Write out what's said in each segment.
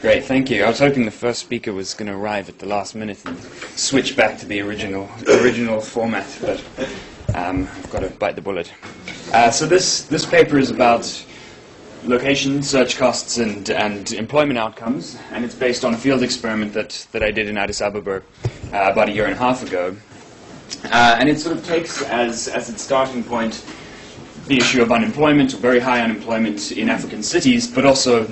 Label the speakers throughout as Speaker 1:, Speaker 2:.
Speaker 1: Great, thank you. I was hoping the first speaker was going to arrive at the last minute and switch back to the original format, but I've got to bite the bullet. So this paper is about location, search costs, and employment outcomes, and it's based on a field experiment that I did in Addis Ababa about a year and a half ago. And it sort of takes as its starting point the issue of unemployment, or very high unemployment in African cities, but also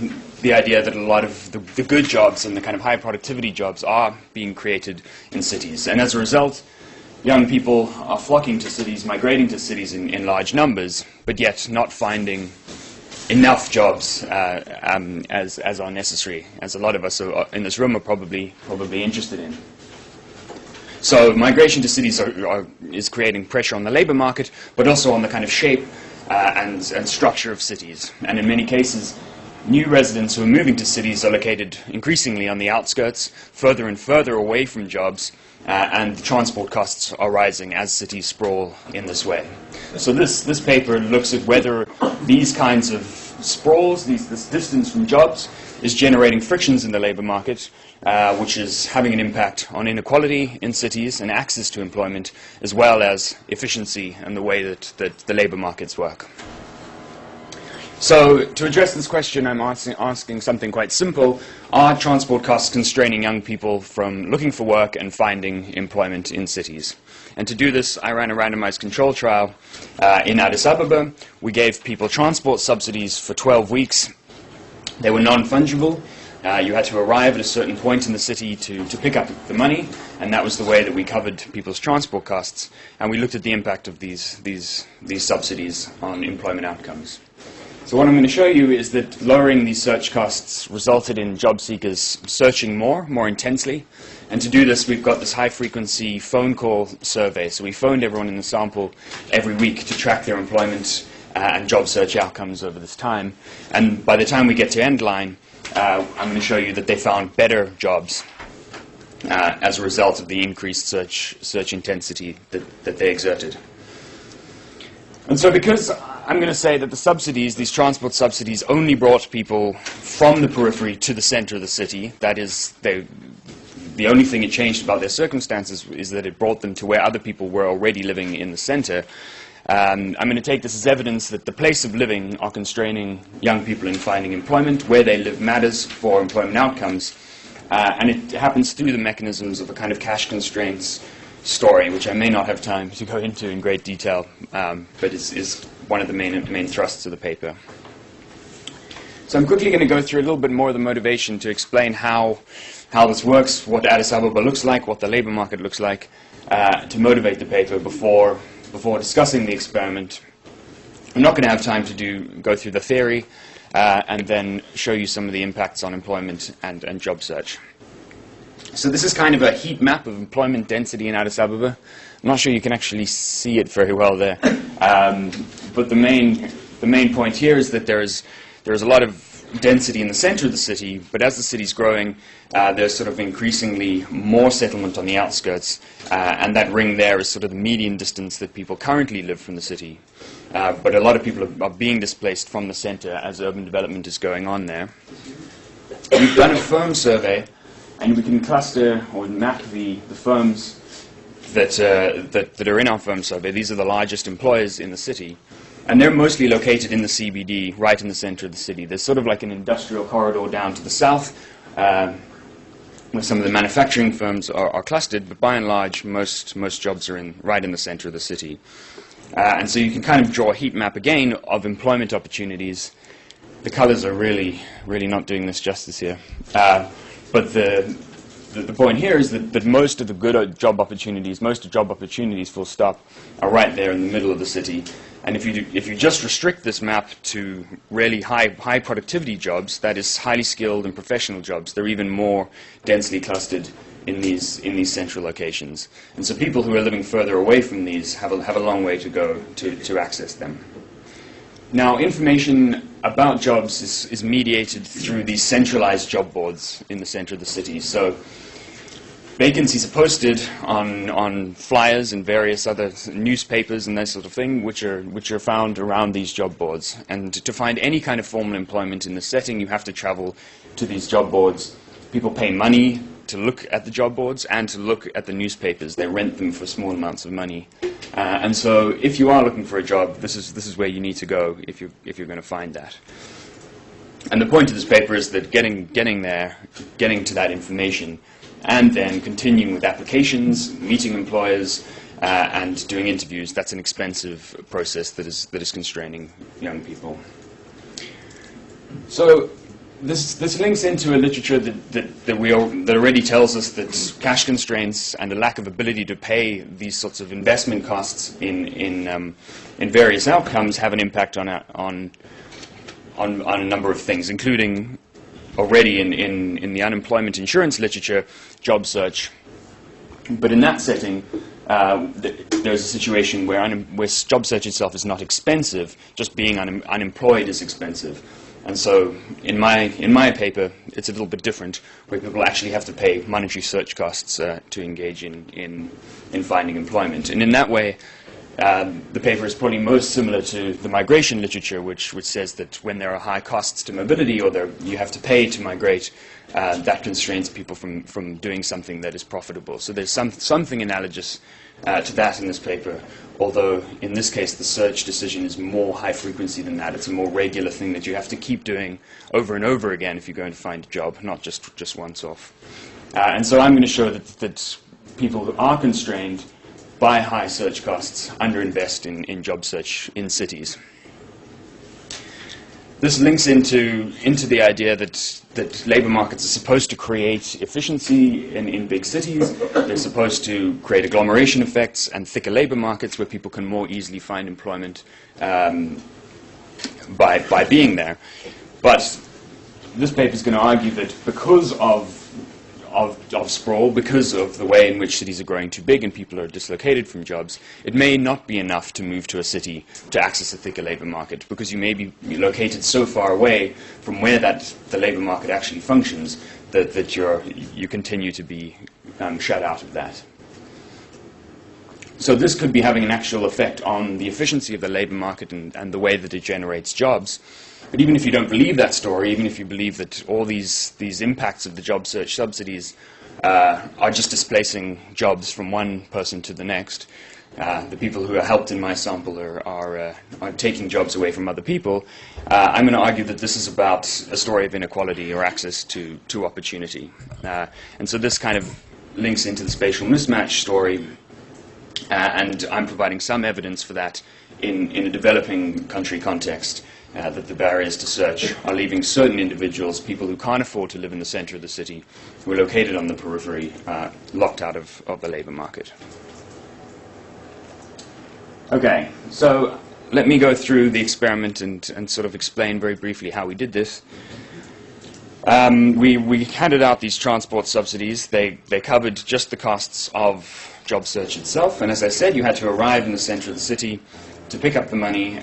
Speaker 1: the idea that a lot of the good jobs and the kind of high productivity jobs are being created in cities. And as a result, young people are flocking to cities, migrating to cities in large numbers, but yet not finding enough jobs as are necessary, as a lot of us in this room are probably interested in. So migration to cities is creating pressure on the labor market, but also on the kind of shape and structure of cities. And in many cases, new residents who are moving to cities are located increasingly on the outskirts, further and further away from jobs, and the transport costs are rising as cities sprawl in this way. So this paper looks at whether these kinds of sprawls, this distance from jobs, is generating frictions in the labor market, which is having an impact on inequality in cities and access to employment, as well as efficiency and the way that the labor markets work. So to address this question, I'm asking something quite simple. Are transport costs constraining young people from looking for work and finding employment in cities? And to do this, I ran a randomized control trial in Addis Ababa. We gave people transport subsidies for 12 weeks. They were non-fungible. You had to arrive at a certain point in the city to pick up the money, and that was the way that we covered people's transport costs. And we looked at the impact of these subsidies on employment outcomes. So what I'm going to show you is that lowering these search costs resulted in job seekers searching more intensely. And to do this, we've got this high-frequency phone call survey. So we phoned everyone in the sample every week to track their employment and job search outcomes over this time. And by the time we get to end line, I'm going to show you that they found better jobs as a result of the increased search intensity that they exerted. And so because I'm going to say that the subsidies, these transport subsidies, only brought people from the periphery to the center of the city, that is, the only thing it changed about their circumstances is that it brought them to where other people were already living in the center. I'm going to take this as evidence that the place of living are constraining young people in finding employment. Where they live matters for employment outcomes. And it happens through the mechanisms of a kind of cash constraints story, which I may not have time to go into in great detail, but is one of the main thrusts of the paper. So I'm quickly going to go through a little bit more of the motivation to explain how this works, what Addis Ababa looks like, what the labor market looks like, to motivate the paper before discussing the experiment. I'm not going to have time to go through the theory and then show you some of the impacts on employment and job search. So this is kind of a heat map of employment density in Addis Ababa. I'm not sure you can actually see it very well there. But the main point here is that there's a lot of density in the center of the city, but as the city's growing, there's sort of increasingly more settlement on the outskirts, and that ring there is sort of the median distance that people currently live from the city. But a lot of people are being displaced from the center as urban development is going on there. We've done a firm survey, and we can cluster or map the firms that are in our firm survey. These are the largest employers in the city. And they're mostly located in the CBD, right in the center of the city. There's sort of like an industrial corridor down to the south, where some of the manufacturing firms are clustered, but by and large, most jobs are right in the center of the city. And so you can kind of draw a heat map again of employment opportunities. The colors are really not doing this justice here. But the point here is that most of the good job opportunities, full stop, are right there in the middle of the city. And if you just restrict this map to really high productivity jobs, that is highly skilled and professional jobs, they're even more densely clustered in these central locations. And so people who are living further away from these have a long way to go to access them. Now, information about jobs is mediated through these centralized job boards in the center of the city. So vacancies are posted on flyers and various other newspapers and that sort of thing, which are found around these job boards. And to find any kind of formal employment in this setting, you have to travel to these job boards. People pay money to look at the job boards and to look at the newspapers. They rent them for small amounts of money. And so if you are looking for a job, this is where you need to go if you're going to find that. And the point of this paper is that getting there, getting to that information, and then continuing with applications, meeting employers, and doing interviews, that's an expensive process that is constraining young people. So this links into a literature that already tells us that cash constraints and a lack of ability to pay these sorts of investment costs in various outcomes have an impact on a number of things, including already in the unemployment insurance literature, job search. But in that setting, there's a situation where job search itself is not expensive. Just being unemployed is expensive. And so in my paper, it's a little bit different, where people actually have to pay monetary search costs to engage in finding employment. And in that way, the paper is probably most similar to the migration literature, which says that when there are high costs to mobility, or you have to pay to migrate, that constrains people from doing something that is profitable. So there's something analogous to that in this paper, although in this case the search decision is more high frequency than that. It's a more regular thing that you have to keep doing over and over again if you're going to find a job, not just once off. And so I'm going to show that people who are constrained by high search costs underinvest in job search in cities. This links into the idea that labor markets are supposed to create efficiency in big cities. They're supposed to create agglomeration effects and thicker labor markets where people can more easily find employment by being there. But this paper is going to argue that because of sprawl, because of the way in which cities are growing too big and people are dislocated from jobs, it may not be enough to move to a city to access a thicker labor market, because you may be located so far away from where the labor market actually functions that you continue to be shut out of that. So this could be having an actual effect on the efficiency of the labor market and the way that it generates jobs. But even if you don't believe that story, even if you believe that all these impacts of the job search subsidies are just displacing jobs from one person to the next, the people who are helped in my sample are taking jobs away from other people, I'm going to argue that this is about a story of inequality or access to opportunity. And so this kind of links into the spatial mismatch story, and I'm providing some evidence for that in a developing country context. That the barriers to search are leaving certain individuals, people who can't afford to live in the center of the city, who are located on the periphery, locked out of the labor market. Okay, so let me go through the experiment and sort of explain very briefly how we did this. We handed out these transport subsidies. They covered just the costs of job search itself, and as I said, you had to arrive in the center of the city to pick up the money,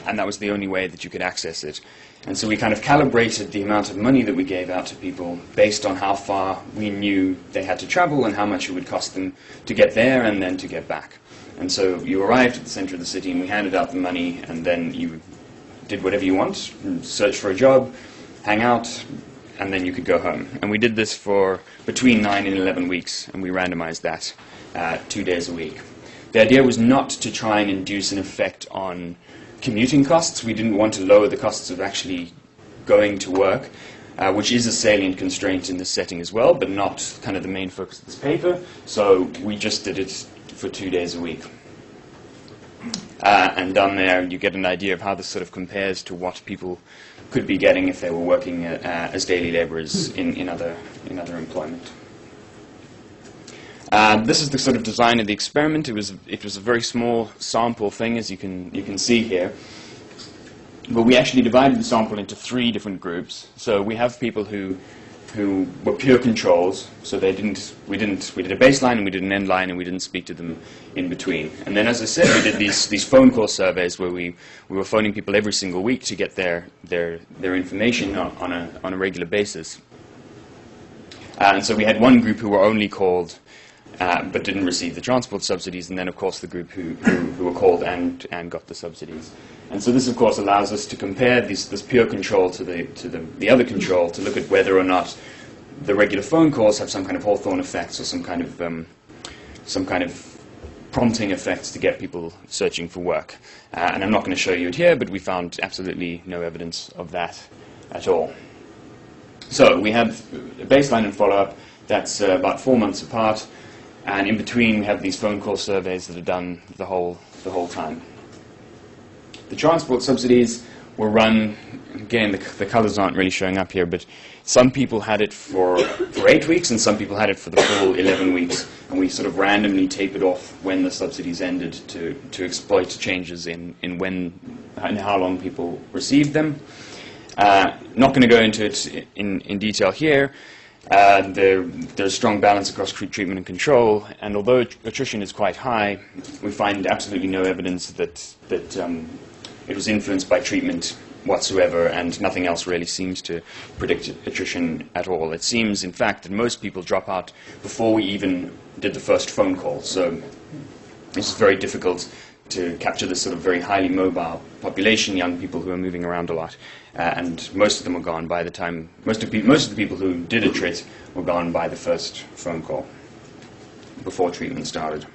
Speaker 1: and that was the only way that you could access it. And so we kind of calibrated the amount of money that we gave out to people based on how far we knew they had to travel and how much it would cost them to get there and then to get back. And so you arrived at the center of the city and we handed out the money, and then you did whatever you want, search for a job, hang out, and then you could go home. And we did this for between 9 and 11 weeks, and we randomized that 2 days a week. The idea was not to try and induce an effect on commuting costs. We didn't want to lower the costs of actually going to work, which is a salient constraint in this setting as well, but not kind of the main focus of this paper. So we just did it for 2 days a week. And down there you get an idea of how this sort of compares to what people could be getting if they were working as daily laborers in other employment. This is the sort of design of the experiment. It was a very small sample thing, as you can see here. But we actually divided the sample into 3 different groups. So we have people who were pure controls. So we did a baseline and we did an end line, and we didn't speak to them in between. And then, as I said, we did these phone call surveys where we were phoning people every single week to get their information on a regular basis. And so we had one group who were only called but didn't receive the transport subsidies, and then of course the group who were called and got the subsidies. And so this of course allows us to compare this pure control to the other control, to look at whether or not the regular phone calls have some kind of Hawthorne effects or some kind of prompting effects to get people searching for work. And I'm not going to show you it here, but we found absolutely no evidence of that at all. So we have a baseline and follow-up that's about 4 months apart, and in between we have these phone call surveys that are done the whole time. The transport subsidies were run, again the colors aren't really showing up here, but some people had it for 8 weeks and some people had it for the full 11 weeks, and we sort of randomly tapered off when the subsidies ended to exploit changes in when and how long people received them. Not going to go into it in detail here. There's a strong balance across treatment and control, and although attrition is quite high, we find absolutely no evidence that it was influenced by treatment whatsoever, and nothing else really seems to predict attrition at all. It seems, in fact, that most people drop out before we even did the first phone call, so it's very difficult to capture this sort of very highly mobile population, young people who are moving around a lot, and most of them were gone by the time, most of the people who did attrit were gone by the first phone call, before treatment started.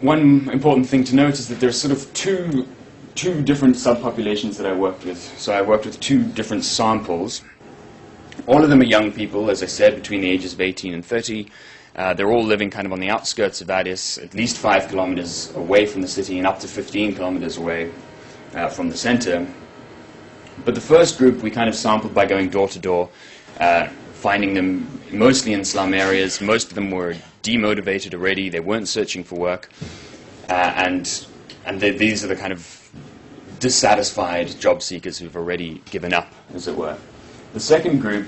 Speaker 1: One important thing to note is that there's sort of two different subpopulations that I worked with. So I worked with 2 different samples. All of them are young people, as I said, between the ages of 18 and 30. They're all living kind of on the outskirts of Addis, at least 5 kilometers away from the city and up to 15 kilometers away from the center. But the first group we kind of sampled by going door to door, finding them mostly in slum areas. Most of them were demotivated already. They weren't searching for work. And these are the kind of dissatisfied job seekers who've already given up, as it were. The second group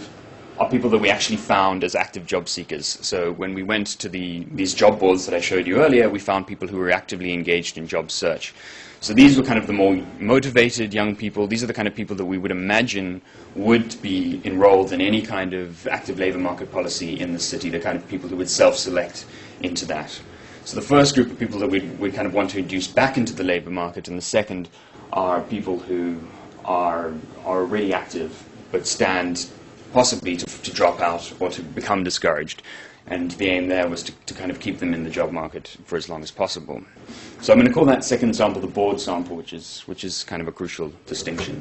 Speaker 1: are people that we actually found as active job seekers. So when we went to these job boards that I showed you earlier, we found people who were actively engaged in job search. So these were kind of the more motivated young people. These are the kind of people that we would imagine would be enrolled in any kind of active labor market policy in the city, the kind of people who would self-select into that. So the first group of people that we kind of want to induce back into the labor market, and the second are people who are already active but stand possibly to drop out or to become discouraged. And the aim there was to kind of keep them in the job market for as long as possible. So I'm going to call that second sample the board sample, which is kind of a crucial distinction.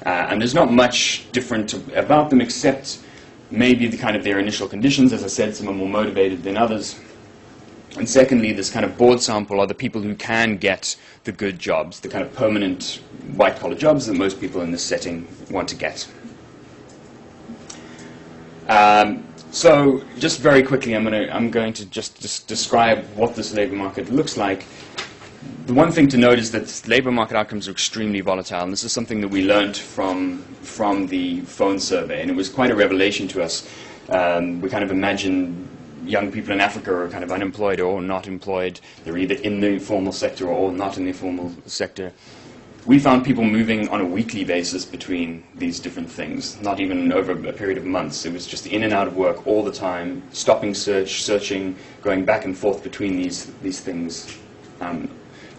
Speaker 1: And there's not much different about them except maybe the kind of their initial conditions. As I said, some are more motivated than others. And secondly, this kind of board sample are the people who can get the good jobs, the kind of permanent white-collar jobs that most people in this setting want to get. So just very quickly, I'm going to just describe what this labor market looks like. The one thing to note is that labor market outcomes are extremely volatile, and this is something that we learned from the phone survey, and it was quite a revelation to us. We kind of imagine young people in Africa are kind of unemployed or not employed. They're either in the formal sector or not in the formal sector. We found people moving on a weekly basis between these different things, not even over a period of months. It was just in and out of work all the time, stopping searching, going back and forth between these things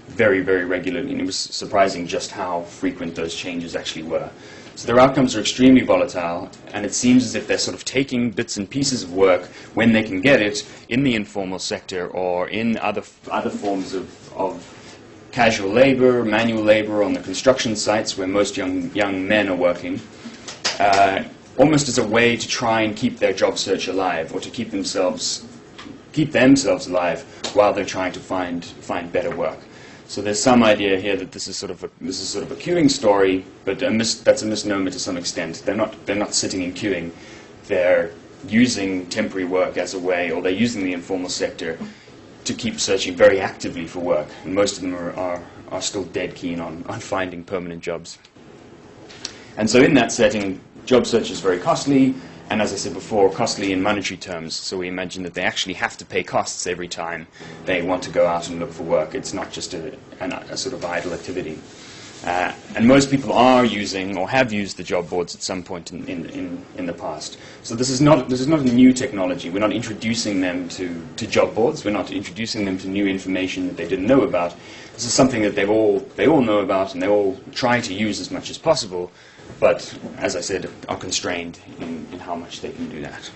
Speaker 1: very, very regularly. And it was surprising just how frequent those changes actually were. So their outcomes are extremely volatile, and it seems as if they're sort of taking bits and pieces of work when they can get it in the informal sector or in other forms of casual labor, manual labor on the construction sites where most young men are working, almost as a way to try and keep their job search alive, or to keep themselves alive while they're trying to find better work. So there's some idea here that this is sort of a queuing story, but that's a misnomer to some extent. They're not sitting and queuing. They're using temporary work as a way, or they're using the informal sector to keep searching very actively for work. And most of them are still dead keen on finding permanent jobs. And so in that setting, job search is very costly, and as I said before, costly in monetary terms. So we imagine that they actually have to pay costs every time they want to go out and look for work. It's not just a sort of idle activity. And most people are using or have used the job boards at some point in the past. So this is not a new technology. We're not introducing them to job boards. We're not introducing them to new information that they didn't know about. This is something that they all know about and they all try to use as much as possible, but as I said, are constrained in how much they can do that.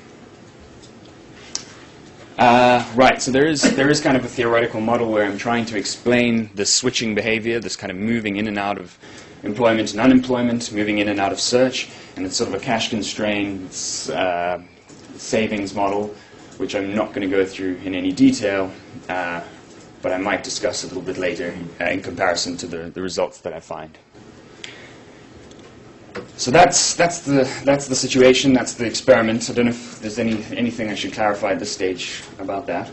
Speaker 1: Right, so there is kind of a theoretical model where I'm trying to explain this switching behavior, this kind of moving in and out of employment and unemployment, moving in and out of search, and it's sort of a cash constraint savings model, which I'm not going to go through in any detail, but I might discuss a little bit later in comparison to the results that I find. So that's the situation. That's the experiment. I don't know if there's anything I should clarify at this stage about that.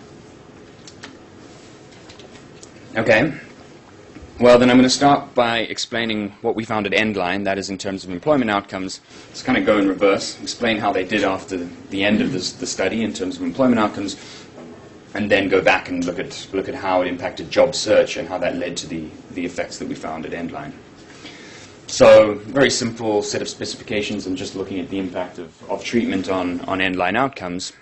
Speaker 1: Okay. Well, then I'm going to start by explaining what we found at Endline. That is, in terms of employment outcomes. Let's kind of go in reverse. Explain how they did after the end of the study in terms of employment outcomes, and then go back and look at how it impacted job search and how that led to the effects that we found at Endline. So, very simple set of specifications. I'm just looking at the impact of treatment on Endline outcomes.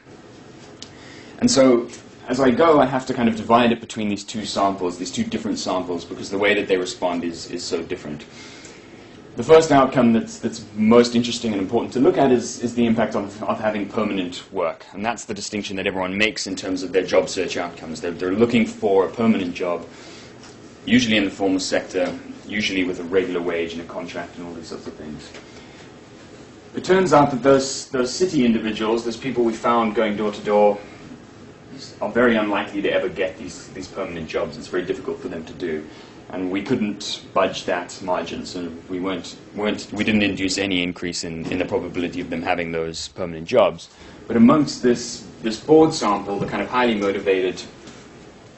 Speaker 1: And so, as I go, I have to kind of divide it between these two samples, these two different samples, because the way that they respond is so different. The first outcome that's most interesting and important to look at is the impact of having permanent work. And that's the distinction that everyone makes in terms of their job search outcomes. They're looking for a permanent job, usually in the formal sector, usually with a regular wage and a contract and all these sorts of things. It turns out that those city individuals, those people we found going door to door, are very unlikely to ever get these permanent jobs. It's very difficult for them to do. And we couldn't budge that margin, so we didn't induce any increase in the probability of them having those permanent jobs. But amongst this board sample, the kind of highly motivated,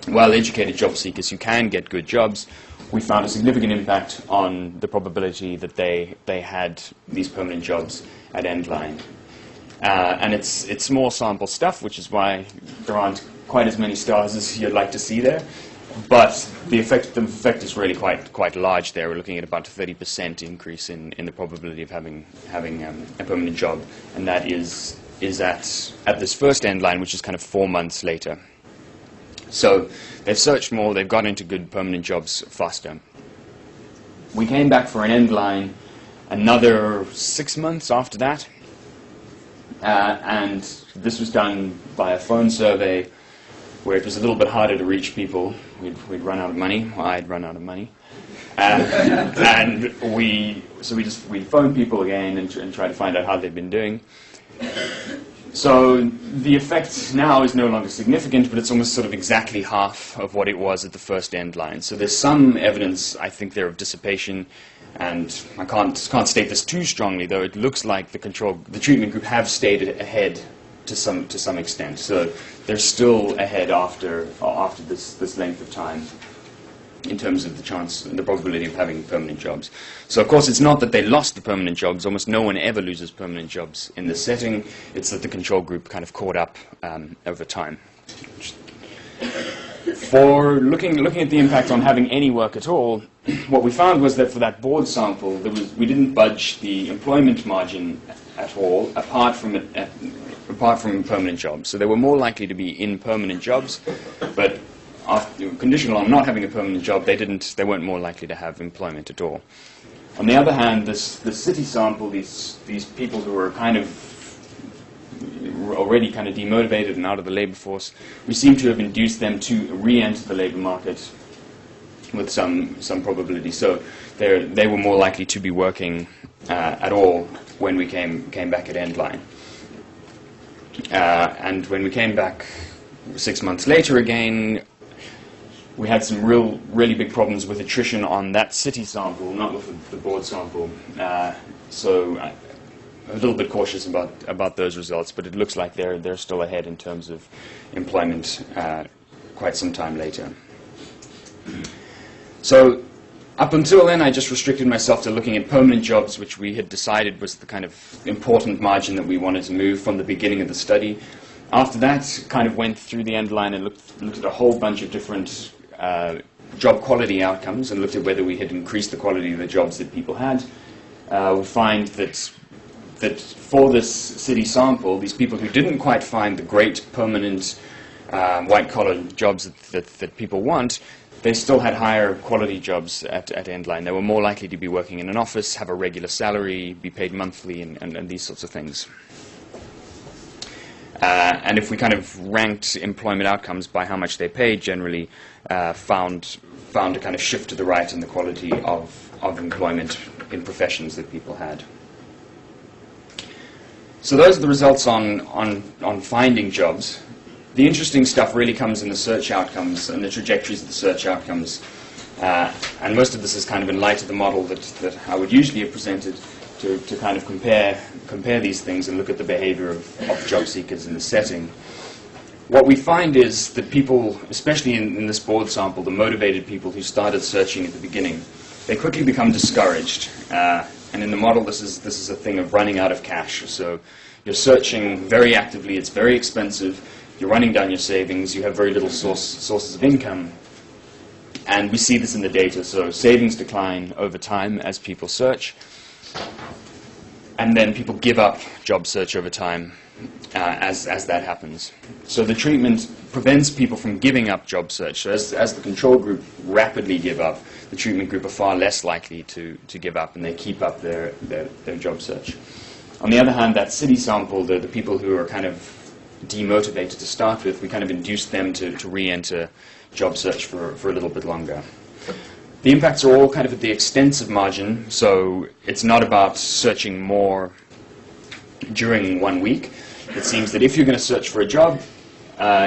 Speaker 1: well-educated job seekers who can get good jobs, we found a significant impact on the probability that they had these permanent jobs at Endline. And it's small sample stuff, which is why there aren't quite as many stars as you'd like to see there. But the effect is really quite large there. We're looking at about a 30% increase in the probability of having a permanent job, and that is at this first Endline, which is kind of 4 months later. So they've searched more, they've got into good permanent jobs faster. We came back for an Endline another 6 months after that, and this was done by a phone survey where it was a little bit harder to reach people. We'd run out of money, well, I'd run out of money. And we phoned people again and tried to find out how they'd been doing. So the effect now is no longer significant, but it's almost sort of exactly half of what it was at the first Endline. So there's some evidence, I think, there of dissipation, and I can't state this too strongly, though it looks like the treatment group have stayed ahead to some extent. So they're still ahead after this length of time in terms of the probability of having permanent jobs. So of course it's not that they lost the permanent jobs. Almost no one ever loses permanent jobs in this setting. It's that the control group kind of caught up over time. For looking at the impact on having any work at all, what we found was that for that board sample, we didn't budge the employment margin at all, apart from permanent jobs. So they were more likely to be in permanent jobs, but conditional on not having a permanent job, they weren't more likely to have employment at all. On the other hand, the city sample, these people who were already kind of demotivated and out of the labor force, we seem to have induced them to re-enter the labor market with some probability. So they were more likely to be working at all when we came back at Endline. And when we came back 6 months later again, we had some really big problems with attrition on that city sample, not with the board sample. So I'm a little bit cautious about those results, but it looks like they're still ahead in terms of employment quite some time later. So up until then, I just restricted myself to looking at permanent jobs, which we had decided was the kind of important margin that we wanted to move from the beginning of the study. After that, kind of went through the Endline and looked at a whole bunch of different job quality outcomes and looked at whether we had increased the quality of the jobs that people had, we find that for this city sample, these people who didn't quite find the great permanent white-collar jobs that people want, they still had higher quality jobs at endline. They were more likely to be working in an office, have a regular salary, be paid monthly, and these sorts of things. And if we kind of ranked employment outcomes by how much they paid, generally found a kind of shift to the right in the quality of employment in professions that people had. So those are the results on finding jobs. The interesting stuff really comes in the search outcomes and the trajectories of the search outcomes. And most of this is kind of in light of the model that I would usually have presented to kind of compare these things and look at the behavior of job seekers in this setting. What we find is that people, especially in this board sample, the motivated people who started searching at the beginning, they quickly become discouraged. And in the model, this is a thing of running out of cash. So you're searching very actively, it's very expensive, you're running down your savings, you have very little sources of income. And we see this in the data. So savings decline over time as people search. And then people give up job search over time as that happens. So the treatment prevents people from giving up job search. So as the control group rapidly give up, the treatment group are far less likely to give up, and they keep up their job search. On the other hand, that city sample, the people who are kind of demotivated to start with, we kind of induced them to re-enter job search for a little bit longer. The impacts are all kind of at the extensive margin, so it's not about searching more during 1 week. It seems that if you're going to search for a job,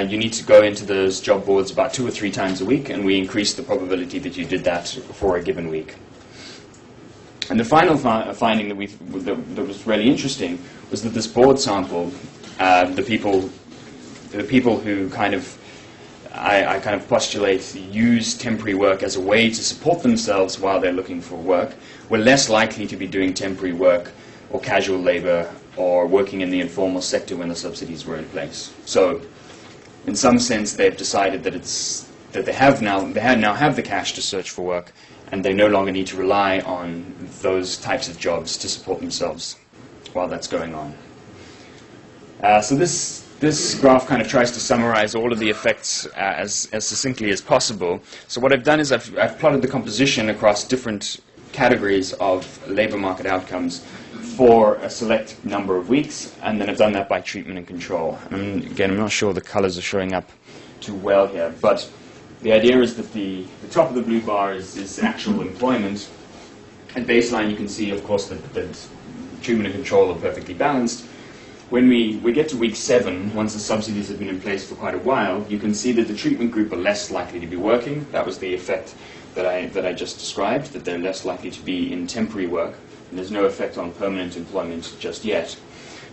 Speaker 1: you need to go into those job boards about 2 or 3 times a week, and we increase the probability that you did that for a given week. And the final finding that was really interesting was that this board sample, the people who kind of I kind of postulate use temporary work as a way to support themselves while they're looking for work, were less likely to be doing temporary work or casual labor or working in the informal sector when the subsidies were in place. So in some sense, they've decided that they now have the cash to search for work, and they no longer need to rely on those types of jobs to support themselves while that's going on. So this graph kind of tries to summarize all of the effects as succinctly as possible. So what I've done is I've plotted the composition across different categories of labor market outcomes for a select number of weeks, and then I've done that by treatment and control. And again, I'm not sure the colors are showing up too well here, but the idea is that the top of the blue bar is actual employment. At baseline, you can see, of course, that treatment and control are perfectly balanced. When we get to week 7, once the subsidies have been in place for quite a while, you can see that the treatment group are less likely to be working. That was the effect that I just described, that they're less likely to be in temporary work. And there's no effect on permanent employment just yet.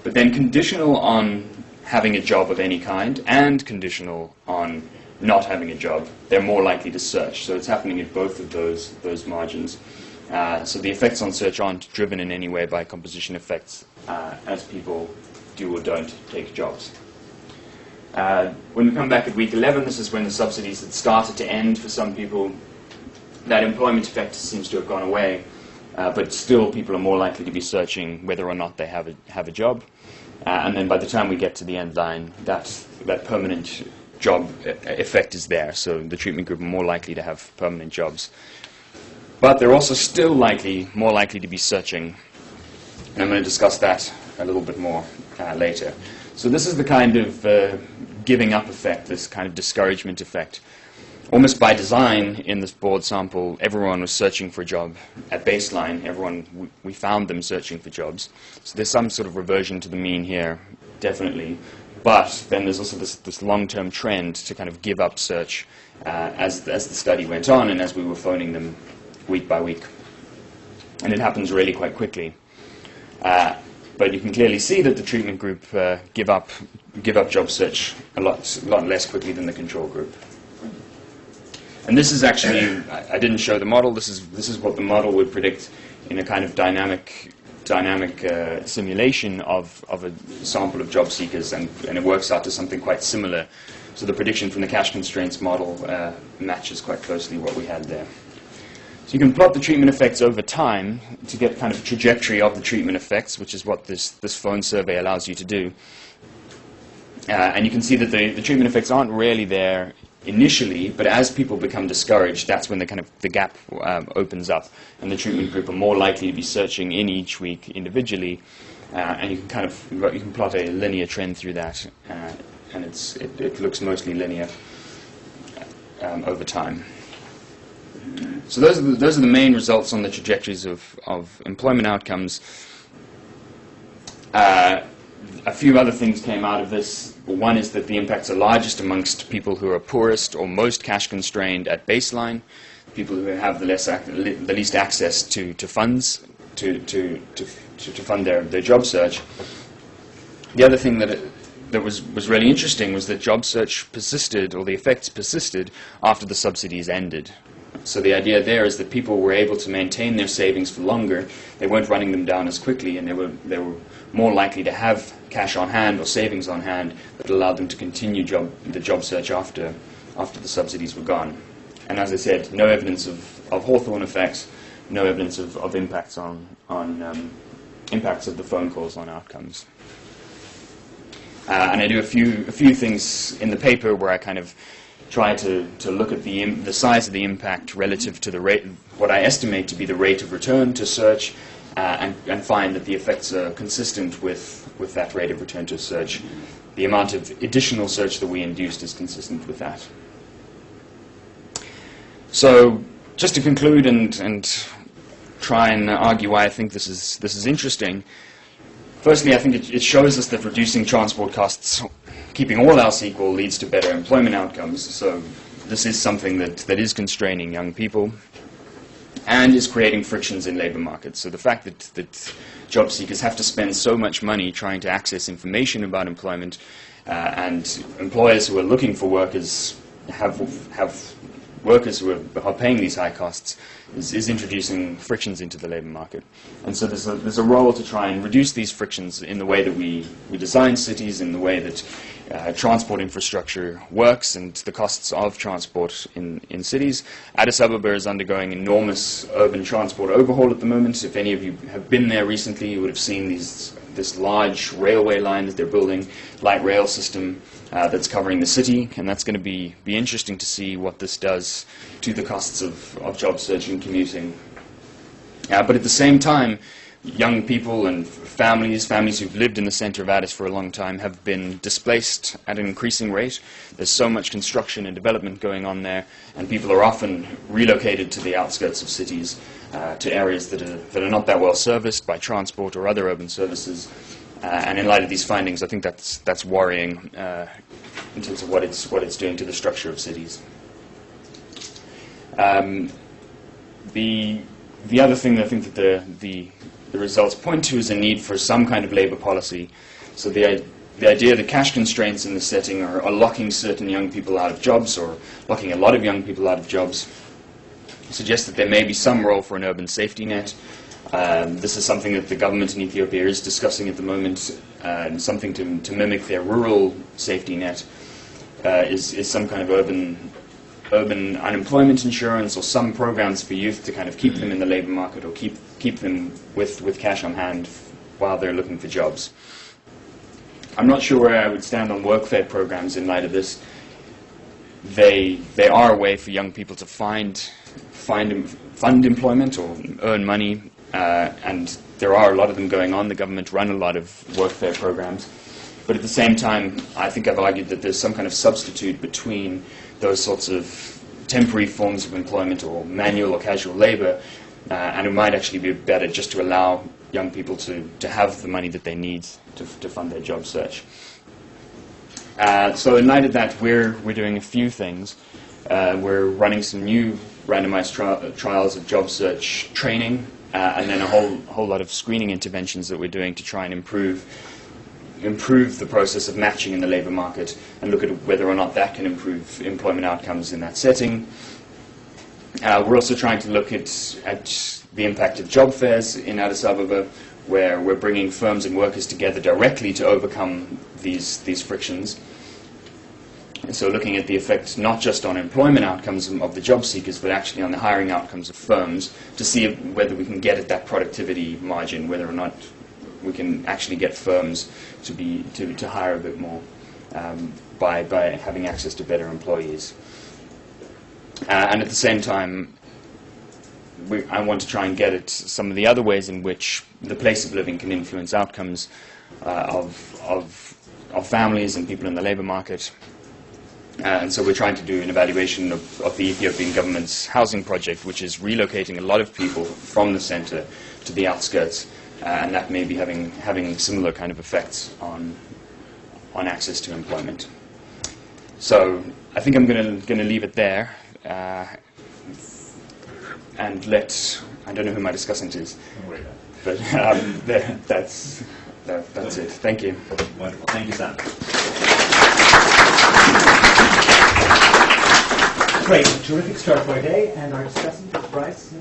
Speaker 1: But then conditional on having a job of any kind and conditional on not having a job, they're more likely to search. So it's happening at both of those margins. So the effects on search aren't driven in any way by composition effects as people do or don't take jobs. When we come back at week 11, this is when the subsidies had started to end for some people. That employment effect seems to have gone away, but still people are more likely to be searching whether or not they have a job. And then by the time we get to the end line, that permanent job effect is there. So the treatment group are more likely to have permanent jobs. But they're also still more likely to be searching. And I'm going to discuss that a little bit more later. So this is the kind of giving up effect, this kind of discouragement effect. Almost by design, in this board sample, everyone was searching for a job at baseline. We found them searching for jobs. So there's some sort of reversion to the mean here, definitely. But then there's also this long-term trend to kind of give up search as the study went on and as we were phoning them week by week. And it happens really quite quickly. But you can clearly see that the treatment group give up job search a lot less quickly than the control group. And this is actually, I didn't show the model, this is what the model would predict in a kind of dynamic dynamic simulation of a sample of job seekers, and it works out to something quite similar. So the prediction from the cash constraints model matches quite closely what we had there. So you can plot the treatment effects over time to get kind of a trajectory of the treatment effects, which is what this phone survey allows you to do. And you can see that the treatment effects aren't really there initially, but as people become discouraged, that's when the gap opens up, and the treatment group are more likely to be searching in each week individually, and you can plot a linear trend through that, and it looks mostly linear over time. So those are the main results on the trajectories of employment outcomes. A few other things came out of this. One is that the impacts are largest amongst people who are poorest or most cash constrained at baseline, people who have the least access to funds to fund their job search. The other thing that was really interesting was that job search persisted, or the effects persisted, after the subsidies ended. So the idea there is that people were able to maintain their savings for longer. They weren't running them down as quickly, and they were more likely to have cash on hand or savings on hand that allowed them to continue the job search after the subsidies were gone. And as I said, no evidence of Hawthorne effects, no evidence of impacts on impacts of the phone calls on outcomes. And I do a few things in the paper where I kind of try to look at the size of the impact relative to the rate, what I estimate to be the rate of return to search, and find that the effects are consistent with that rate of return to search. The amount of additional search that we induced is consistent with that. So just to conclude and try and argue why I think this is interesting. Firstly, I think it shows us that reducing transport costs, keeping all else equal, leads to better employment outcomes. So this is something that is constraining young people and is creating frictions in labor markets. So the fact that job seekers have to spend so much money trying to access information about employment, and employers who are looking for workers have workers who are paying these high costs, is introducing frictions into the labor market. And so there's a role to try and reduce these frictions in the way that we design cities, in the way that transport infrastructure works, and the costs of transport in cities. Addis Ababa is undergoing enormous urban transport overhaul at the moment. If any of you have been there recently, you would have seen this large railway line that they're building, light rail system that's covering the city, and that's going to be interesting to see what this does to the costs of job search and commuting. But at the same time, young people and families who've lived in the center of Addis for a long time have been displaced at an increasing rate. There's so much construction and development going on there, and people are often relocated to the outskirts of cities, to areas that are not that well serviced by transport or other urban services. And in light of these findings, I think that's worrying in terms of what it's doing to the structure of cities. The other thing that I think that the results point to is a need for some kind of labor policy. So the idea that cash constraints in this setting are locking certain young people out of jobs, or locking a lot of young people out of jobs, suggests that there may be some role for an urban safety net. This is something that the government in Ethiopia is discussing at the moment, and something to mimic their rural safety net is some kind of urban unemployment insurance, or some programs for youth to kind of keep them in the labor market, or keep them with cash on hand while they're looking for jobs. I'm not sure where I would stand on workfare programs in light of this. They are a way for young people to fund employment or earn money, and there are a lot of them going on. The government run a lot of workfare programs. But at the same time, I think I've argued that there's some kind of substitute between those sorts of temporary forms of employment or manual or casual labor, and it might actually be better just to allow young people to have the money that they need to fund their job search. So in light of that, we're doing a few things. We're running some new randomized trials of job search training, and then a whole lot of screening interventions that we're doing to try and improve the process of matching in the labor market, and look at whether or not that can improve employment outcomes in that setting. We're also trying to look at the impact of job fairs in Addis Ababa. where we're bringing firms and workers together directly to overcome these frictions. And so looking at the effect not just on employment outcomes of the job seekers, but actually on the hiring outcomes of firms, to see whether we can get at that productivity margin, whether or not we can actually get firms to hire a bit more by having access to better employees. And at the same time, I want to try and get at some of the other ways in which the place of living can influence outcomes of families and people in the labor market. And so we're trying to do an evaluation of the Ethiopian government's housing project, which is relocating a lot of people from the center to the outskirts, and that may be having similar kind of effects on access to employment. So I think I'm going to leave it there, and I don't know who my discussant is, but that's it. Thank you.
Speaker 2: Wonderful. Thank you, Sam. Great, terrific start for our day, and our discussant is Bryce.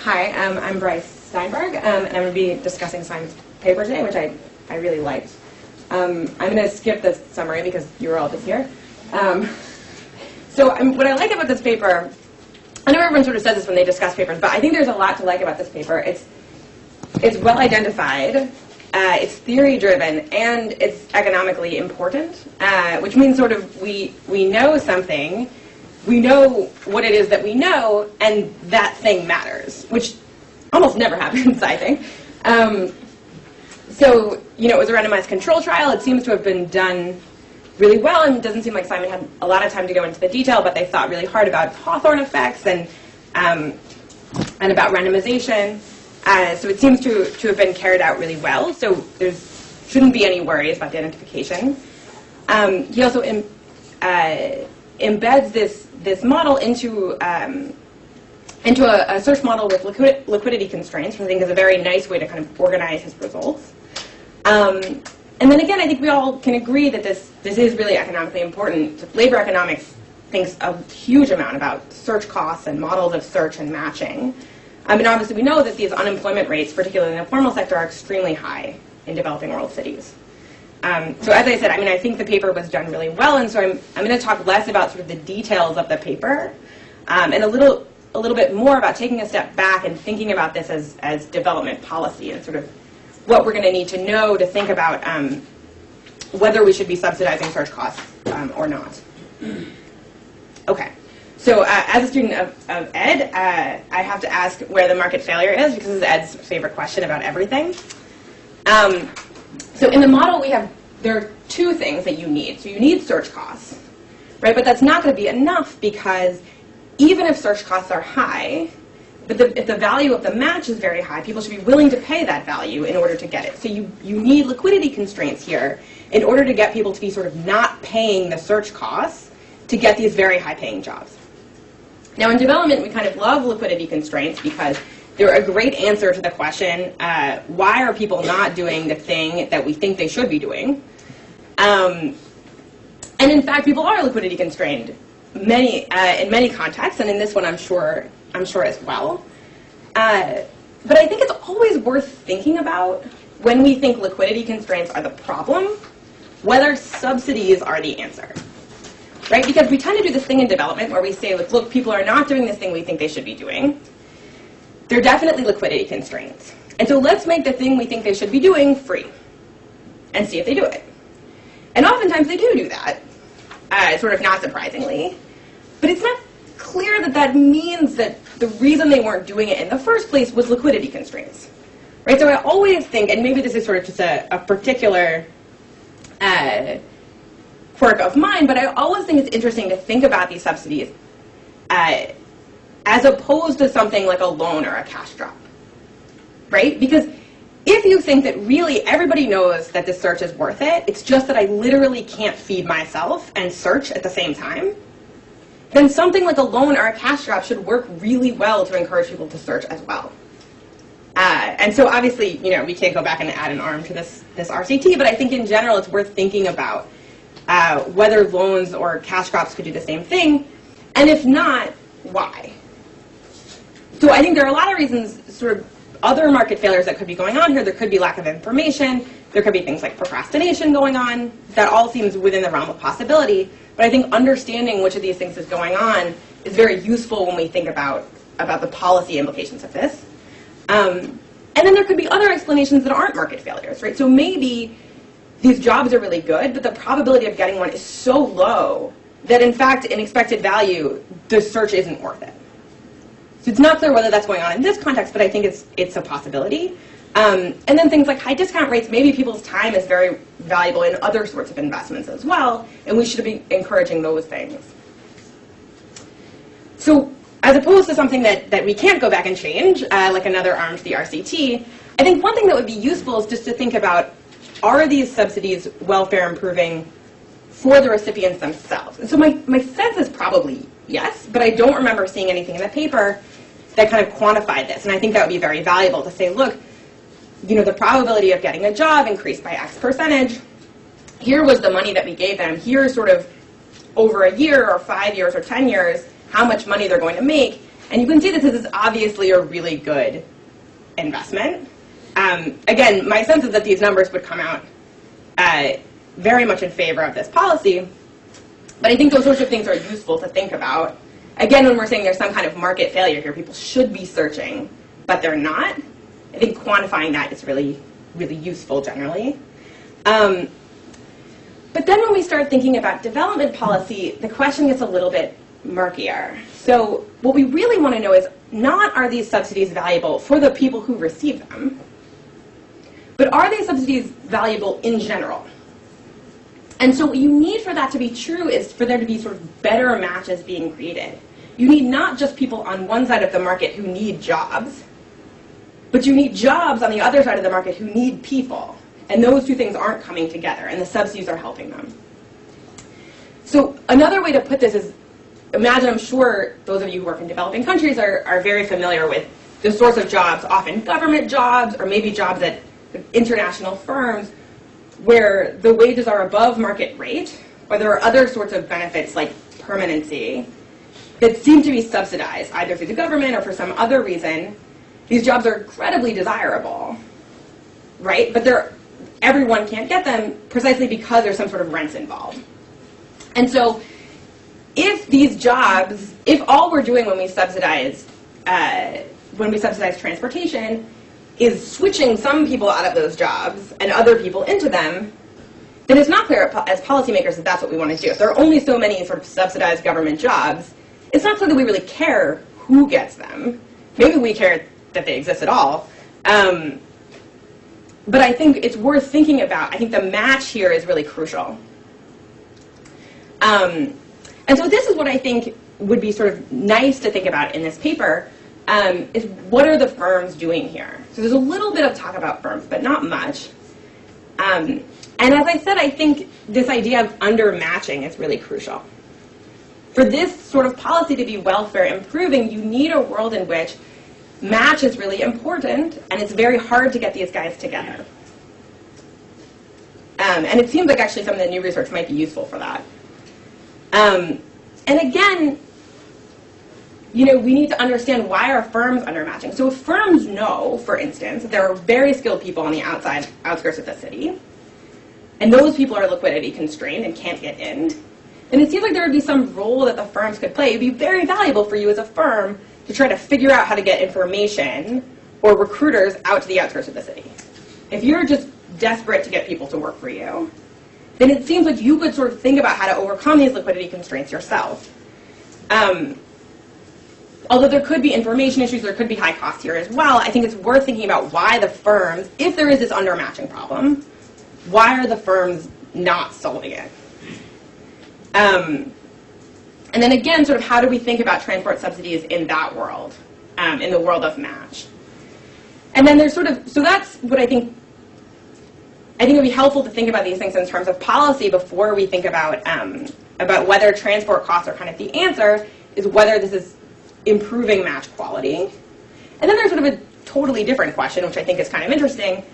Speaker 3: Hi, I'm Bryce Steinberg, and I'm going to be discussing Simon's paper today, which I really liked. I'm going to skip the summary because you were all just here. What I like about this paper, I know everyone sort of says this when they discuss papers, but I think there's a lot to like about this paper. It's well identified, it's theory driven, and it's economically important, which means sort of we know something, we know what it is that we know, and that thing matters, which almost never happens, I think. It was a randomized control trial. It seems to have been done really well, and it doesn't seem like Simon had a lot of time to go into the detail, but they thought really hard about Hawthorne effects and about randomization. So it seems to have been carried out really well, so there shouldn't be any worries about the identification. He also embeds this model into a search model with liquidity constraints, which I think is a very nice way to kind of organize his results. And then again, I think we all can agree that this is really economically important. Labor economics thinks a huge amount about search costs and models of search and matching. And obviously we know that these unemployment rates, particularly in the informal sector, are extremely high in developing world cities. So as I said, I think the paper was done really well, and so I'm going to talk less about sort of the details of the paper, and a little bit more about taking a step back and thinking about this as development policy and sort of what we're going to need to know to think about whether we should be subsidizing search costs or not. Okay, so as a student of Ed, I have to ask where the market failure is, because it's Ed's favorite question about everything. So in the model, there are two things that you need. So you need search costs, right? But that's not going to be enough, because even if search costs are high, but if the value of the match is very high, people should be willing to pay that value in order to get it. So you need liquidity constraints here in order to get people to be sort of not paying the search costs to get these very high-paying jobs. Now, in development, we kind of love liquidity constraints because they're a great answer to the question, why are people not doing the thing that we think they should be doing? And in fact, people are liquidity constrained in many contexts, and in this one, I'm sure as well. But I think it's always worth thinking about, when we think liquidity constraints are the problem, whether subsidies are the answer. Right? Because we tend to do this thing in development where we say, look, people are not doing this thing we think they should be doing. They're definitely liquidity constraints. And so let's make the thing we think they should be doing free and see if they do it. And oftentimes they do that, sort of not surprisingly. But it's not clear that that means that the reason they weren't doing it in the first place was liquidity constraints. Right? So I always think, and maybe this is sort of just a particular quirk of mine, but I always think it's interesting to think about these subsidies as opposed to something like a loan or a cash drop. Right? Because if you think that really everybody knows that this search is worth it, it's just that I literally can't feed myself and search at the same time, then something like a loan or a cash drop should work really well to encourage people to search as well. And so obviously, we can't go back and add an arm to this RCT, but I think in general it's worth thinking about whether loans or cash crops could do the same thing, and if not, why? So I think there are a lot of reasons, sort of other market failures that could be going on here. There could be lack of information. There could be things like procrastination going on. That all seems within the realm of possibility. But I think understanding which of these things is going on is very useful when we think about the policy implications of this. And then there could be other explanations that aren't market failures, right? So maybe these jobs are really good, but the probability of getting one is so low that, in fact, in expected value, the search isn't worth it. So it's not clear whether that's going on in this context, but I think it's a possibility. And then things like high discount rates, maybe people's time is very valuable in other sorts of investments as well, and we should be encouraging those things. So as opposed to something that we can't go back and change, like another arm to the RCT, I think one thing that would be useful is just to think about, are these subsidies welfare improving for the recipients themselves? And so my sense is probably yes, but I don't remember seeing anything in the paper that kind of quantified this. And I think that would be very valuable to say, look, you know, the probability of getting a job increased by X percentage. Here was the money that we gave them. Here's sort of over a year or 5 years or 10 years, how much money they're going to make. And you can see that this is obviously a really good investment. Again, my sense is that these numbers would come out very much in favor of this policy. But I think those sorts of things are useful to think about. Again, when we're saying there's some kind of market failure here, people should be searching, but they're not. I think quantifying that is really, really useful generally. But then when we start thinking about development policy, the question gets a little bit murkier. So what we really want to know is not, are these subsidies valuable for the people who receive them, but are these subsidies valuable in general? And so what you need for that to be true is for there to be sort of better matches being created. You need not just people on one side of the market who need jobs, but you need jobs on the other side of the market who need people. And those two things aren't coming together, and the subsidies are helping them. So another way to put this is, imagine, I'm sure those of you who work in developing countries are very familiar with the sorts of jobs, often government jobs, or maybe jobs at international firms, where the wages are above market rate, or there are other sorts of benefits like permanency that seem to be subsidized, either through the government or for some other reason. These jobs are incredibly desirable, right? But everyone can't get them precisely because there's some sort of rents involved. And so if these jobs, if all we're doing when we subsidize transportation is switching some people out of those jobs and other people into them, then it's not clear as policymakers that that's what we want to do. If there are only so many sort of subsidized government jobs, it's not clear that we really care who gets them. Maybe we care that they exist at all. But I think it's worth thinking about. I think the match here is really crucial. And so this is what I think would be sort of nice to think about in this paper, is what are the firms doing here? So there's a little bit of talk about firms, but not much. And as I said, I think this idea of undermatching is really crucial. For this sort of policy to be welfare improving, you need a world in which match is really important, and it's very hard to get these guys together. And it seems like actually some of the new research might be useful for that. And again, you know, we need to understand, why are firms undermatching? So if firms know, for instance, that there are very skilled people on the outskirts of the city, and those people are liquidity constrained and can't get in, then it seems like there would be some role that the firms could play. It would be very valuable for you as a firm to try to figure out how to get information or recruiters out to the outskirts of the city. If you're just desperate to get people to work for you, then it seems like you could sort of think about how to overcome these liquidity constraints yourself. Although there could be information issues, there could be high costs here as well, I think it's worth thinking about why the firms, if there is this undermatching problem, why are the firms not solving it? And then again, sort of how do we think about transport subsidies in that world, in the world of match? And then there's sort of, so that's what I think it would be helpful to think about these things in terms of policy before we think about whether transport costs are kind of the answer, is whether this is improving match quality. And then there's sort of a totally different question, which I think is kind of interesting.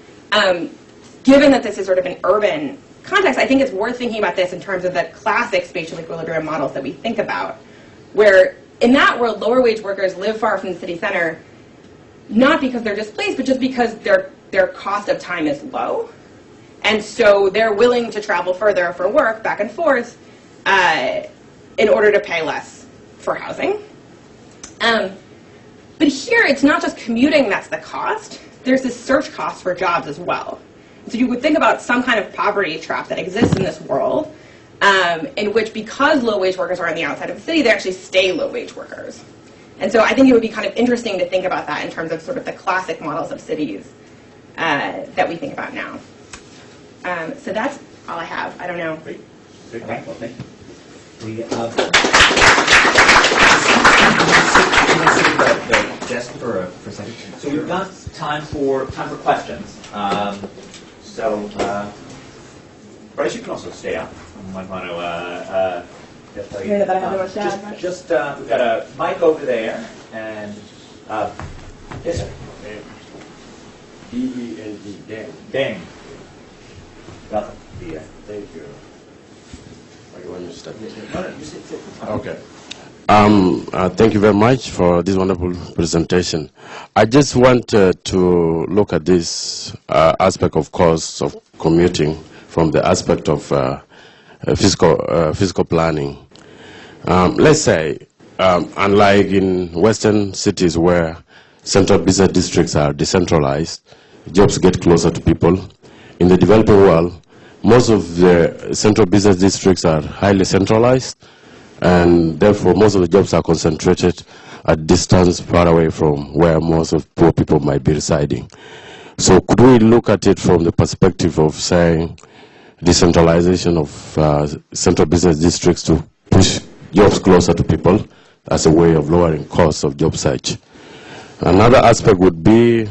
Speaker 3: Given that this is sort of an urban context, I think it's worth thinking about this in terms of the classic spatial equilibrium models that we think about, where in that world, lower wage workers live far from the city center, not because they're displaced, but just because their cost of time is low. And so they're willing to travel further for work, back and forth, in order to pay less for housing. But here, it's not just commuting that's the cost. There's this search cost for jobs as well. So you would think about some kind of poverty trap that exists in this world, in which because low-wage workers are on the outside of the city, they actually stay low-wage workers. And so I think it would be kind of interesting to think about that in terms of sort of the classic models of cities that we think about now. So that's all I have. I don't know.
Speaker 4: Great. Okay. Well, thank you. The desk for a second. So we've got time for questions. Bryce, you can also stay up. I might want to tell you.
Speaker 3: That I have no much to add.
Speaker 4: Just we've got a mic over there, and yes, sir.
Speaker 5: D-E-N-D, Deng.
Speaker 4: Deng. Welcome.
Speaker 5: Thank you. You want me to start?
Speaker 4: No, no, you sit.
Speaker 5: Okay. Thank you very much for this wonderful presentation. I just want to look at this aspect of costs of commuting from the aspect of fiscal planning. Let's say, unlike in Western cities where central business districts are decentralized, jobs get closer to people. In the developing world, most of the central business districts are highly centralized, and therefore most of the jobs are concentrated at distance far away from where most of poor people might be residing. So could we look at it from the perspective of saying decentralization of central business districts to push jobs closer to people as a way of lowering costs of job search? Another aspect would be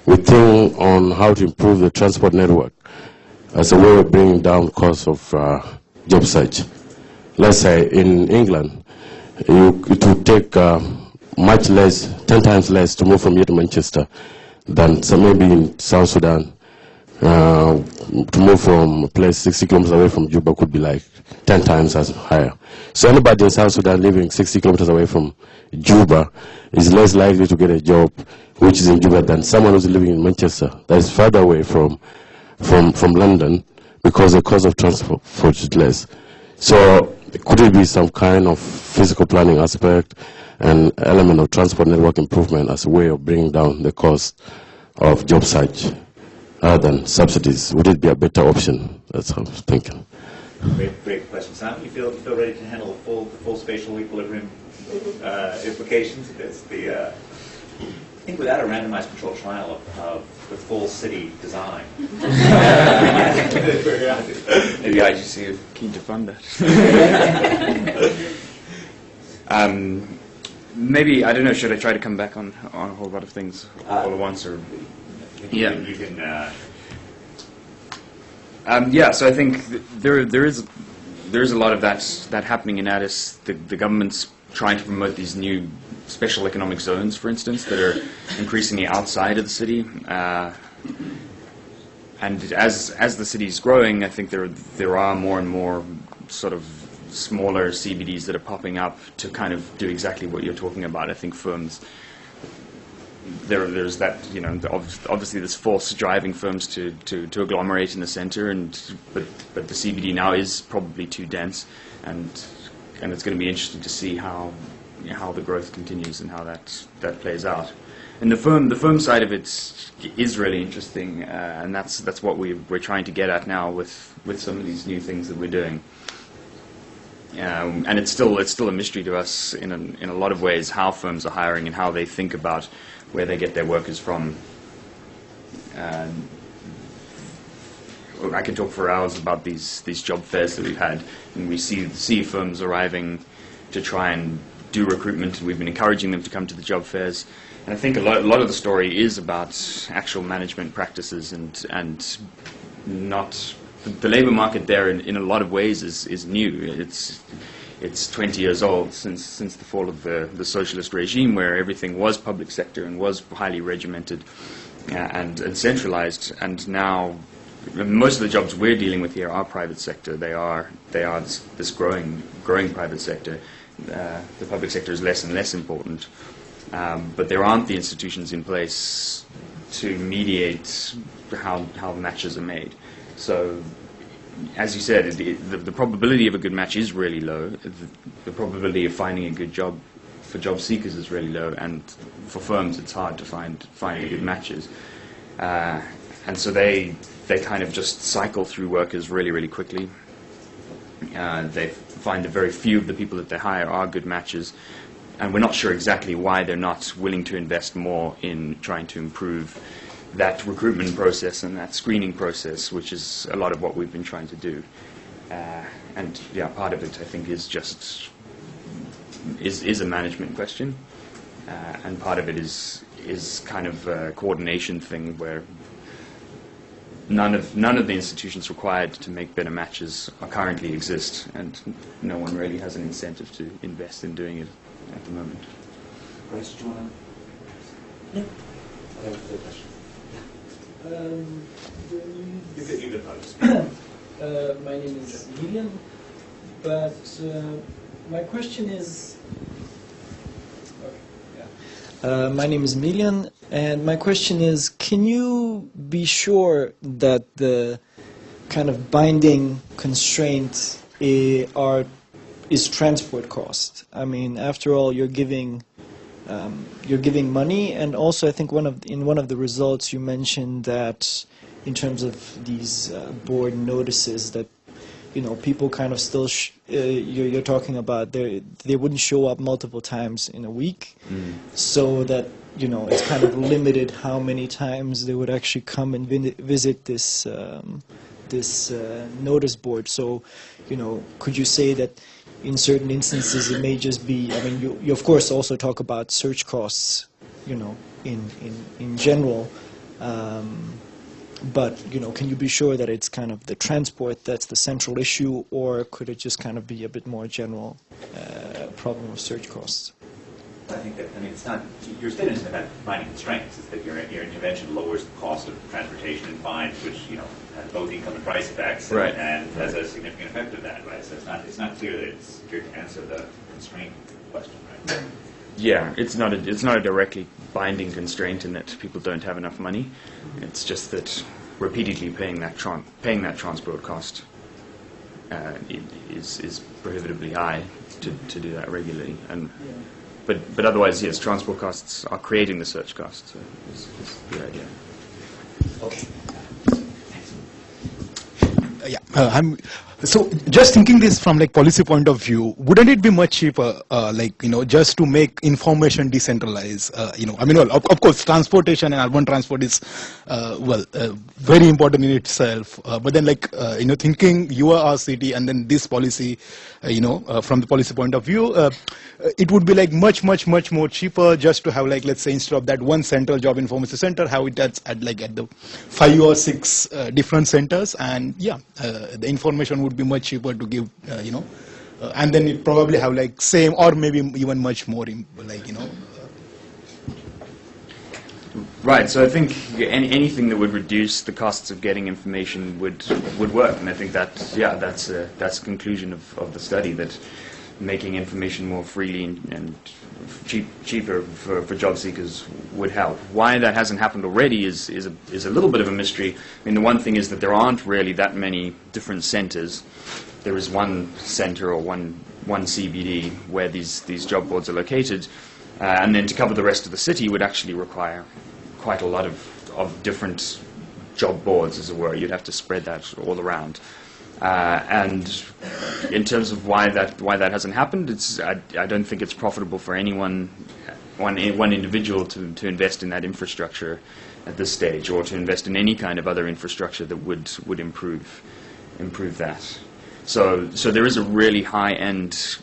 Speaker 5: we think on how to improve the transport network as a way of bringing down costs of job search. Let's say in England, it would take much less, 10 times less to move from here to Manchester than maybe in South Sudan. To move from a place 60 kilometers away from Juba could be like 10 times as higher. So anybody in South Sudan living 60 kilometers away from Juba is less likely to get a job which is in Juba than someone who's living in Manchester that is further away from London because the cost of transport is less. So could it be some kind of physical planning aspect and element of transport network improvement as a way of bringing down the cost of job search rather than subsidies? Would it be a better option? That's how I was thinking.
Speaker 4: Great question. Simon, you feel ready to handle the full spatial equilibrium implications? It's the I think without a randomized control trial of the full city design.
Speaker 1: Maybe IGC is keen to fund that. Maybe, I don't know, should I try to come back on a whole lot of things all at once? Or
Speaker 4: You can
Speaker 1: yeah, so I think there is a lot of that happening in Addis. The government's trying to promote these new special economic zones, for instance, that are increasingly outside of the city. And as the city is growing, I think there are more and more sort of smaller CBDs that are popping up to kind of do exactly what you're talking about. I think firms, there's that, you know, obviously there's force driving firms to agglomerate in the center, but the CBD now is probably too dense, and it's going to be interesting to see how the growth continues and how that plays out. And the firm side of it is really interesting, and that's what we're trying to get at now with some of these new things that we're doing. And it's still a mystery to us in a lot of ways how firms are hiring and how they think about where they get their workers from. I can talk for hours about these job fairs that we've had, and we see firms arriving to try and do recruitment, and we've been encouraging them to come to the job fairs. And I think a lot of the story is about actual management practices and not the labor market there in a lot of ways is new. It's 20 years old since the fall of the socialist regime, where everything was public sector and was highly regimented and centralized, and now most of the jobs we're dealing with here are private sector. They are this growing private sector. The public sector is less and less important, but there aren't the institutions in place to mediate how matches are made. So, as you said, the probability of a good match is really low. The probability of finding a good job for job seekers is really low, and for firms it's hard to find good matches. And so they kind of just cycle through workers really quickly. They find that very few of the people that they hire are good matches, and we're not sure exactly why they're not willing to invest more in trying to improve that recruitment process and that screening process, which is a lot of what we've been trying to do. And yeah, part of it I think is just is a management question, and part of it is kind of a coordination thing where none of the institutions required to make better matches currently exist, and no one really has an incentive to invest in doing it at the moment.
Speaker 4: Bryce, do you want to? No. I have a question. You could probably
Speaker 2: My name is Lilian, but my question is. My name is Milian, and my question is, can you be sure that the kind of binding constraint is transport cost? I mean, after all, you're giving money, and also I think in one of the results you mentioned that in terms of these board notices that people kind of still you're talking about they wouldn't show up multiple times in a week, so that it's kind of limited how many times they would actually come and visit this notice board. So could you say that in certain instances it may just be, I mean, you of course also talk about search costs in general, but can you be sure that it's kind of the transport that's the central issue, or could it just kind of be a bit more general problem of search costs?
Speaker 4: I think that, it's not, your statement isn't about finding constraints, it's that your intervention lowers the cost of transportation and fines, which, has both income and price effects,
Speaker 1: right,
Speaker 4: and has a significant effect of that, right? So it's not clear that it's here to answer the constraint question, right?
Speaker 1: Yeah, it's not a directly binding constraint in that people don't have enough money. It's just that repeatedly paying that transport cost is prohibitively high to do that regularly. And but otherwise, yes, transport costs are creating the search costs. So is the idea.
Speaker 4: Okay.
Speaker 6: So just thinking this from policy point of view, wouldn't it be much cheaper, just to make information decentralized? Of course, transportation and urban transport is, very important in itself. But then, thinking you are our city, and then this policy, from the policy point of view, it would be much more cheaper just to have let's say instead of that one central job information center, have it at the 5 or 6 different centers, and the information would be much cheaper to give, and then it probably have same or maybe even much more,
Speaker 1: Right. So I think anything that would reduce the costs of getting information would work, and I think that's a conclusion of the study, that making information more freely and cheaper for job seekers would help. Why that hasn't happened already is a little bit of a mystery. I mean, the one thing is that there aren't really that many different centers. There is one center or one CBD where these job boards are located, and then to cover the rest of the city would actually require quite a lot of different job boards, as it were. You'd have to spread that all around. And in terms of why that hasn't happened, I don't think it's profitable for one individual to invest in that infrastructure at this stage, or to invest in any kind of other infrastructure that would improve that. So there is a really high-end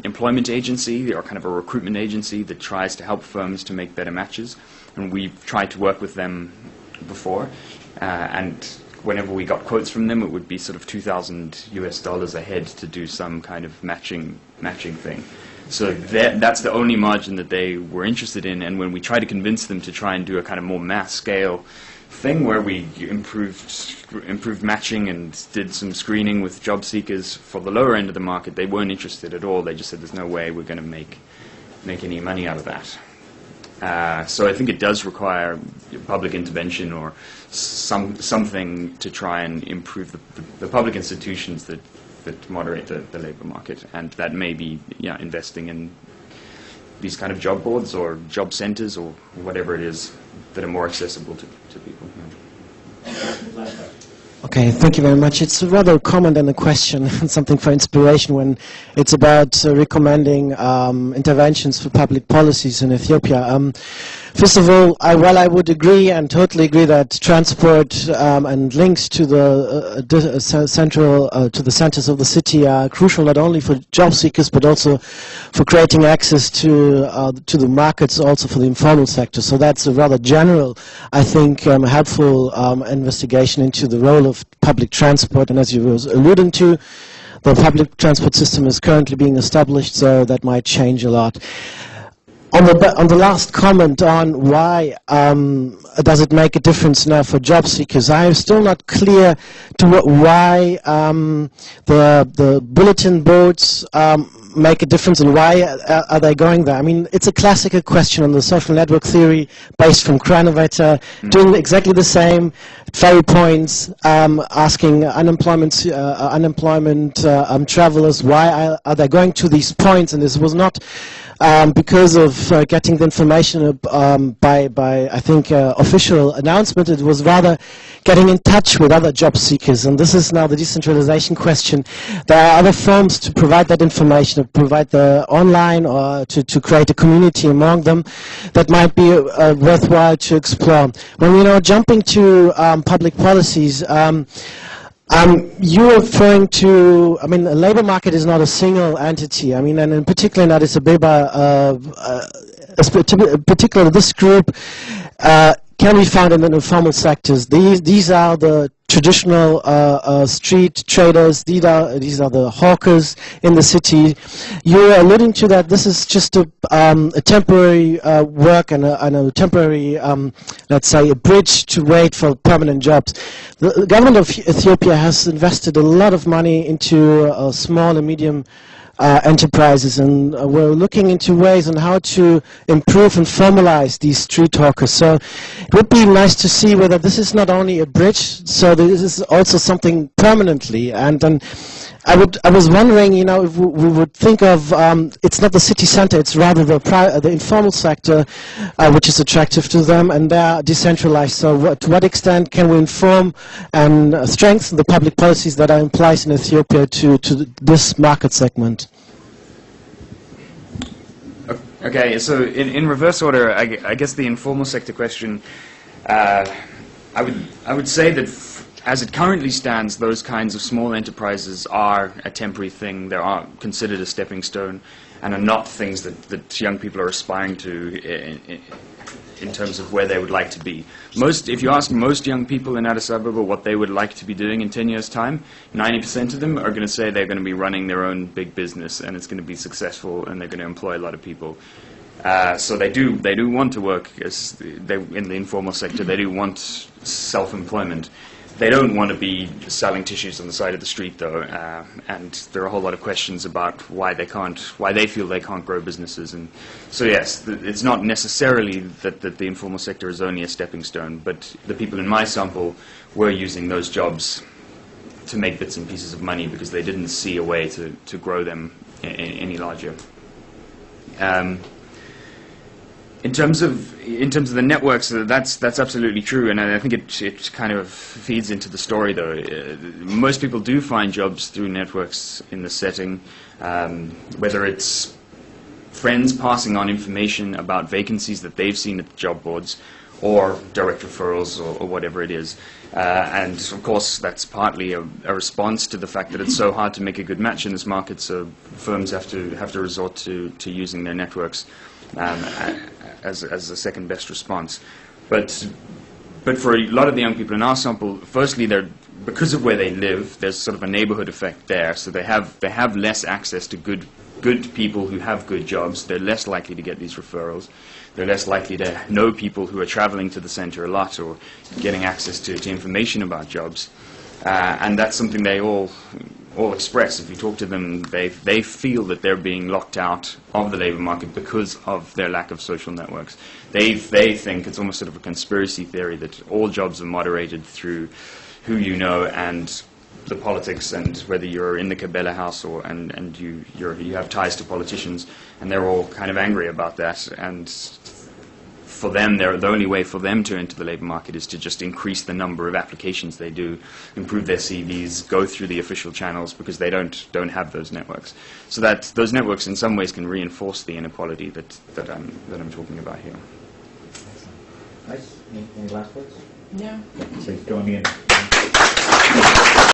Speaker 1: employment agency, or kind of a recruitment agency, that tries to help firms to make better matches, and we've tried to work with them before, and whenever we got quotes from them, it would be sort of $2,000 a head to do some kind of matching thing. So that's the only margin that they were interested in, and when we tried to convince them to try and do a kind of more mass scale thing where we improved matching and did some screening with job seekers for the lower end of the market. They weren't interested at all. They just said, there's no way we're going to make any money out of that. So I think it does require public intervention or something to try and improve the public institutions that moderate the labor market, and that may be investing in these kind of job boards or job centers or whatever it is that are more accessible to people.
Speaker 7: Okay, thank you very much. It's rather a comment than a question, something for inspiration when it's about recommending interventions for public policies in Ethiopia. First of all, while I would agree and totally agree that transport and links to the to the centers of the city are crucial not only for job seekers but also for creating access to the markets, also for the informal sector. So that's a rather general, I think, helpful investigation into the role of public transport. And as you were alluding to, the public transport system is currently being established, so that might change a lot. On the last comment on why does it make a difference now for job seekers, I am still not clear to why the bulletin boards make a difference and why are they going there. I mean, it's a classical question on the social network theory based from Kranewetter, doing exactly the same at ferry points, asking unemployment travelers why are they going to these points, and this was not because of getting the information by I think, official announcement. It was rather getting in touch with other job seekers, and this is now the decentralization question. There are other forms to provide that information, to provide the online or to create a community among them that might be worthwhile to explore. When we're jumping to public policies, you're referring to, I mean, the labor market is not a single entity. I mean, and in particular in Addis Ababa, particularly this group can be found in the informal sectors. These are the traditional street traders. These are the hawkers in the city. You're alluding to that this is just a temporary work and a temporary, let's say, a bridge to wait for permanent jobs. The government of Ethiopia has invested a lot of money into small and medium enterprises, and we're looking into ways on how to improve and formalize these street hawkers. So it would be nice to see whether this is not only a bridge, so this is also something permanently. And I was wondering, if we would think of it's not the city center, it's rather the informal sector, which is attractive to them, and they're decentralized. So to what extent can we inform and strengthen the public policies that are in place in Ethiopia to this market segment?
Speaker 1: Okay, so in reverse order, I guess the informal sector question, I would say that as it currently stands, those kinds of small enterprises are a temporary thing. They are considered a stepping stone and are not things that young people are aspiring to in terms of where they would like to be. If you ask most young people in Addis Ababa what they would like to be doing in 10 years' time, 90% of them are going to say they're going to be running their own big business and it's going to be successful and they're going to employ a lot of people. So they do want to work in the informal sector. They do want self-employment. They don't want to be selling tissues on the side of the street, though, and there are a whole lot of questions about why they feel they can't grow businesses. And so, yes, it's not necessarily that the informal sector is only a stepping stone, but the people in my sample were using those jobs to make bits and pieces of money because they didn't see a way to grow them any larger. In terms of the networks, that's absolutely true, and I think it kind of feeds into the story, though. Most people do find jobs through networks in this setting, whether it's friends passing on information about vacancies that they've seen at the job boards, or direct referrals, or whatever it is. And of course, that's partly a response to the fact that it's so hard to make a good match in this market, so firms have to resort to using their networks as a second best response. But for a lot of the young people in our sample, firstly, because of where they live, there's sort of a neighborhood effect there, so they have less access to good good people who have good jobs, they're less likely to get these referrals. They're less likely to know people who are traveling to the center a lot or getting access to information about jobs. And that's something they all express. If you talk to them, they feel that they're being locked out of the labor market because of their lack of social networks. They think it's almost sort of a conspiracy theory that all jobs are moderated through who you know and the politics, and whether you're in the Kabela house and you have ties to politicians, and they're all kind of angry about that. And for them, the only way for them to enter the labor market is to just increase the number of applications they do, improve their CVs, go through the official channels, because they don't have those networks. So that those networks in some ways can reinforce the inequality that I'm talking about here.
Speaker 4: Nice. Any last words?
Speaker 3: No.
Speaker 4: So join me in